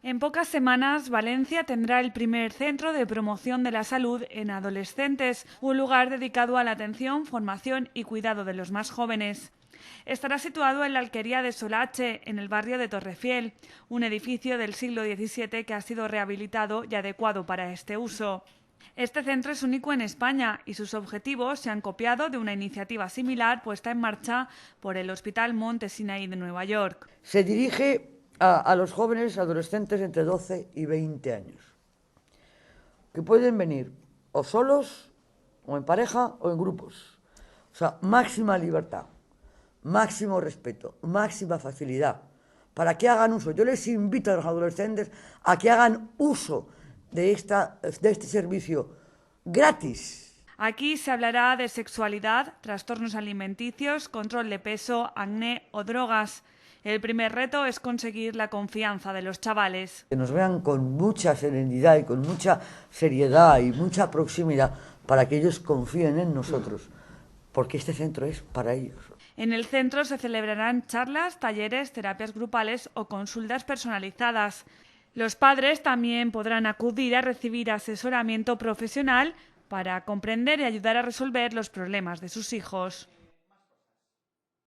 En pocas semanas, Valencia tendrá el primer centro de promoción de la salud en adolescentes, un lugar dedicado a la atención, formación y cuidado de los más jóvenes. Estará situado en la Alquería de Solache, en el barrio de Torrefiel, un edificio del siglo XVII que ha sido rehabilitado y adecuado para este uso. Este centro es único en España y sus objetivos se han copiado de una iniciativa similar puesta en marcha por el Hospital Monte Sinaí de Nueva York. Se dirige a los jóvenes adolescentes entre 12 y 20 años, que pueden venir o solos, o en pareja, o en grupos. O sea, máxima libertad, máximo respeto, máxima facilidad, para que hagan uso. Yo les invito a los adolescentes a que hagan uso de este servicio gratis. Aquí se hablará de sexualidad, trastornos alimenticios, control de peso, acné o drogas. El primer reto es conseguir la confianza de los chavales. Que nos vean con mucha serenidad y con mucha seriedad y mucha proximidad para que ellos confíen en nosotros, porque este centro es para ellos. En el centro se celebrarán charlas, talleres, terapias grupales o consultas personalizadas. Los padres también podrán acudir a recibir asesoramiento profesional para comprender y ayudar a resolver los problemas de sus hijos.